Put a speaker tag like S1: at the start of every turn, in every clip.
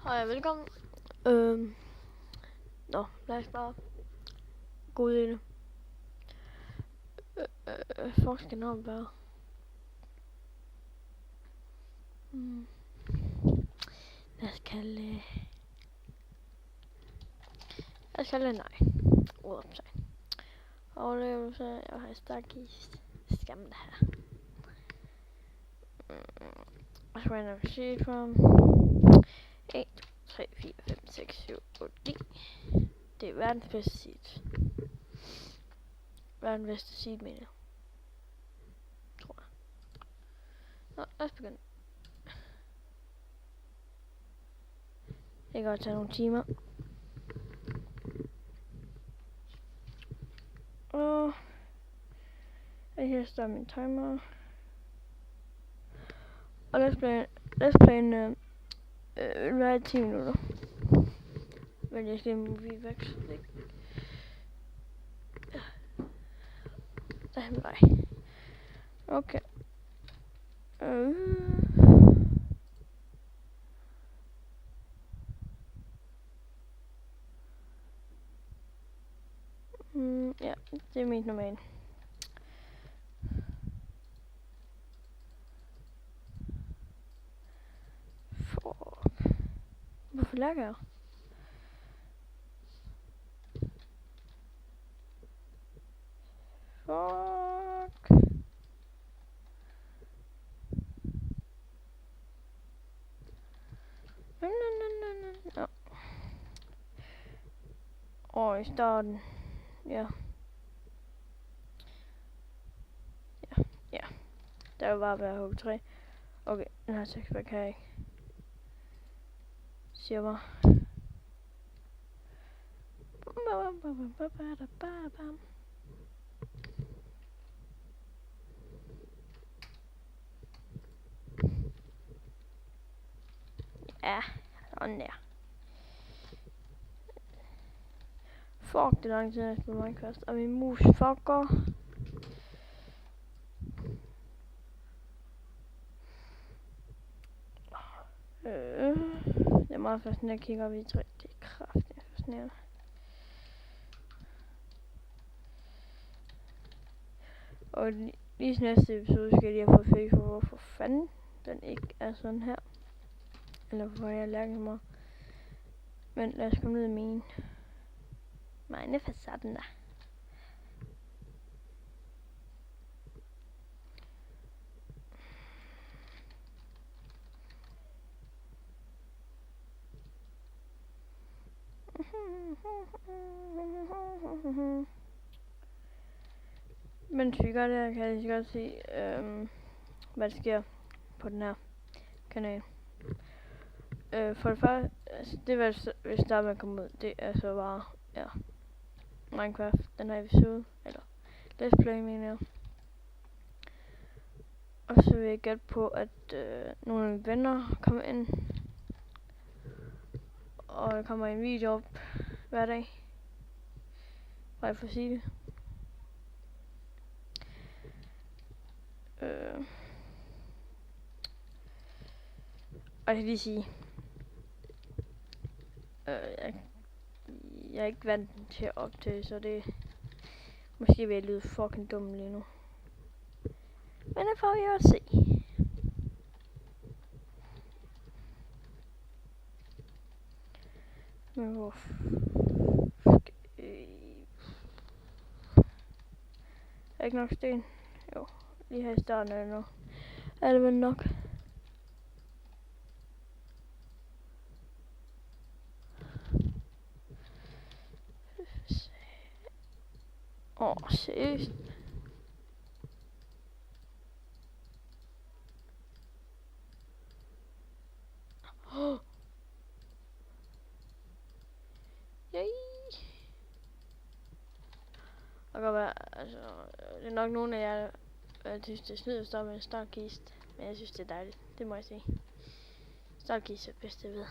S1: Hej, velkommen. Lad os bare gå ud i det. Fuck skal nok være. Lad os kalde nej. Udopsag. Overlevelse, jeg har stakist. Skam det her. Random sheet from 1, 2, 3, 4, 5, 6, 7, 8, 9. Det er verdens bedste seed. Verdens bedste seed, mener jeg. Tror jeg. Nå, lad os begynde. Det kan godt tage nogle timer. Og her står min timer. Og lad os play en hver 10 minutter. Men jeg skal mobilveksle. Nej. Okay. Ja, det er mit normale. Hvorfor lagger jeg? Fuck. No. Og i starten. Ja. Der var bare være hugge 3. Okay, den her sexpack kan jeg ikke. Siger bare. Ja, sådan der. Fuck, det er lang tid, jeg spiller Minecraft. Og min mus fucker. Det er meget fascinerende at kigge op i 3. Det er kraftigt fascinerende. Og lige næste episode skal jeg lige have fået fik for hvorfor fanden den ikke er sådan her. Eller hvorfor jeg lærer mig. Men lad os komme ned i mine facaden der. Mens vi gør det, kan jeg lige godt se, hvad der sker på den her kanal. For det første, altså det vil starte med at komme ud, det er så bare, ja, Minecraft, den her episode, eller Let's Play, mener jeg. Og så vil jeg gætte på, at nogle af mine venner kommer ind, og der kommer en video op hver dag. Bare for at sige det. Og jeg kan lige sige, jeg er ikke vant til at optage, så det måske vil jeg lyde fucking dum lige nu. Men det får vi jo at se. Men hvor er ikke nok sten? Jo, lige her i starten er det nu. Er det vel nok? Seriøst? Yay! Og godt være, altså, det er nok nogle af jer, der synes det er snyd at stå med en startkist. Men jeg synes det er dejligt, det må jeg sige. Startkist er det bedste jeg ved.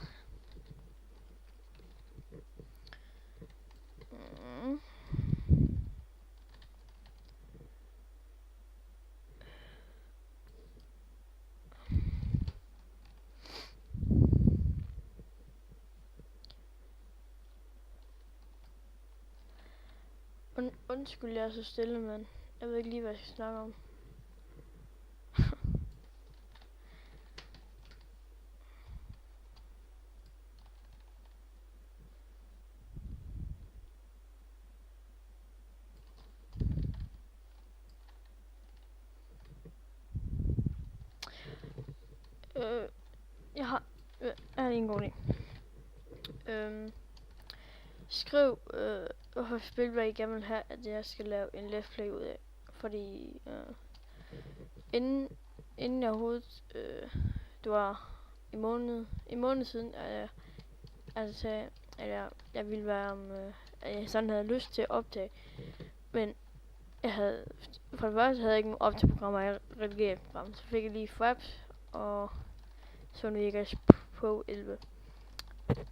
S1: Undskyld, jeg er så stille, men jeg ved ikke lige, hvad jeg skal snakke om. Jeg har lige en god idé. Skriv, hvorfor spil, hvad I gerne vil have, at jeg skal lave en let's play ud af. Fordi inden jeg overhovedet, det var en måned siden, at jeg ville være, at jeg sådan havde lyst til at optage. Men for det første havde jeg ikke nogen optageprogrammer, jeg redigerede program. Så fik jeg lige Fraps og Sony Vegas Pro 11.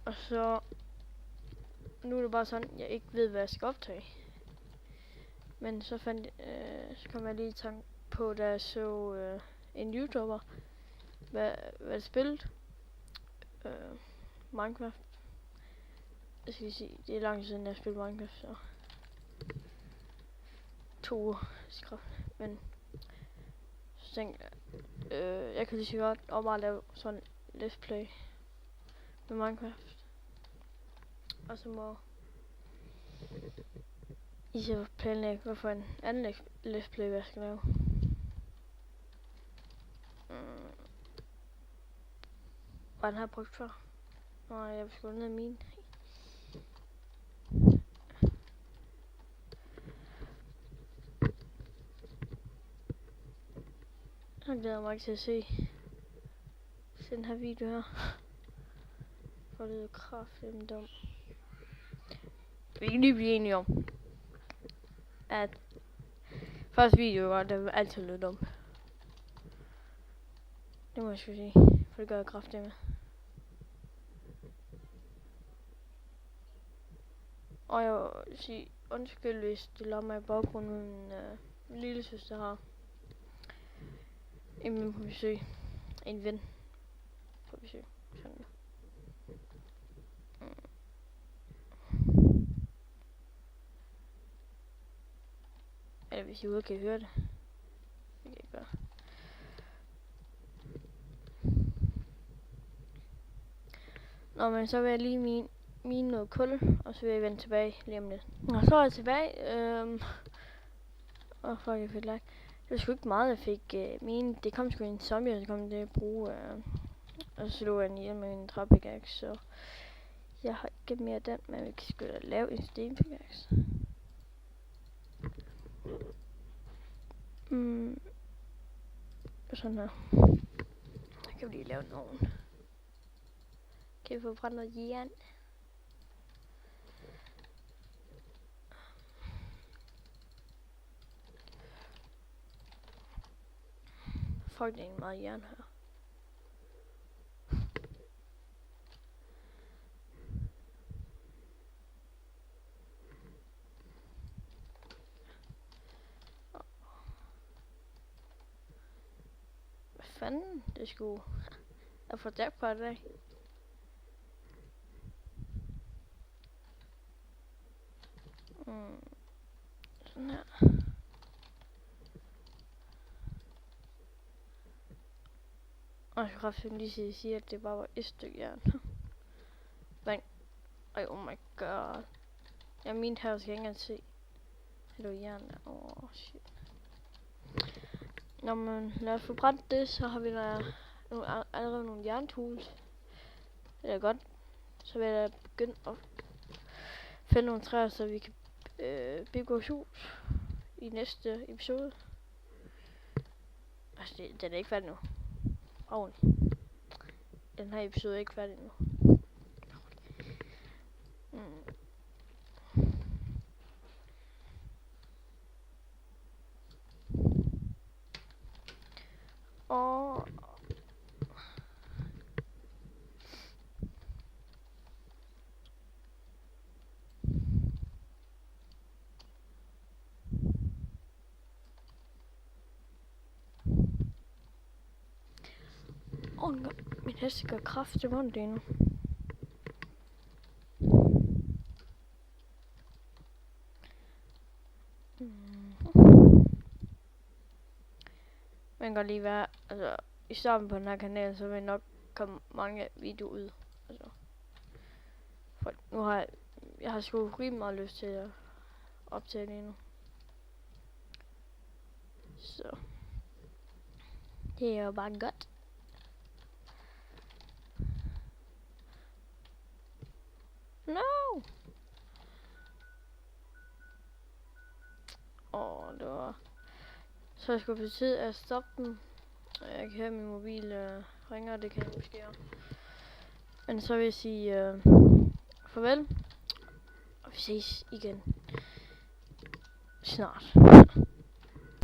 S1: Og så nu er det bare sådan, jeg ikke ved, hvad jeg skal optage. Men så så kom jeg lige i tanke på, da jeg så en YouTuber, hvad det spillede. Minecraft. Jeg skal lige sige, det er lang tid siden, jeg spillede Minecraft, så 2 uger. Men så tænkte jeg kan lige så godt og bare lave sådan let's play med Minecraft. Og så må I så planlægge, hvorfor en anden let's play, hvad jeg skal lave. Var den her brugt før? Nej, jeg vil sgu ned af min. Jeg glæder mig ikke til at se den her video her. For det er kraftigt dumt. Vi kan lige blive enige om, at første video var det altid lidt dumt. Det må jeg sgu sige, for det gør jeg kraftigt med. Og jeg vil sige undskyld, hvis det lader mig i baggrunden, min lille søster har en på besøg. En ven på besøg. Sådan. Eller hvis I ude kan høre det. Det kan jeg gøre. Nå, men så vil jeg lige mine noget kul, og så vil jeg vende tilbage lige om lidt. Og så er jeg tilbage. Fuck, jeg fik like. Det var sgu ikke meget, jeg fik mine. Det kom sgu en zombie, og så kom det at bruge. Og så slog jeg den ihjel med en træpickaxe, så jeg har ikke mere den, men vi kan sgu da lave en stenpickaxe. Sådan her. Så kan vi lige lave en ovn. Kan vi få brændt noget jern? Fuck, det er meget jern her. Hvad fanden? Det skulle jeg får jackpot i dag. Sådan her. Og jeg skal kraftigt lige sige, at det bare var et stykke jern. Men, oh my god. Jeg mente her, skal jeg ikke engang se. Det var jern der. Shit. Når man lad os få brændt det, så har vi der allerede nogle jerntools. Det er godt. Så vil jeg begynde at finde nogle træer, så vi kan bygge vores hus i næste episode. Altså, den er ikke færdig nu. Den her episode er ikke færdig nu. Og min hest gør kraft i munden lige nu. Man kan godt lige være, altså i starten på den her kanal, så vil nok komme mange videoer ud. Altså, for nu har jeg har sgu rimelig meget lyst til at optage det nu. Så det er jo bare godt. No! Det var... Så jeg skulle på tid at stoppe den. Jeg kan høre min mobil ringer, det kan jeg måske gøre. Men så vil jeg sige farvel. Og vi ses igen snart.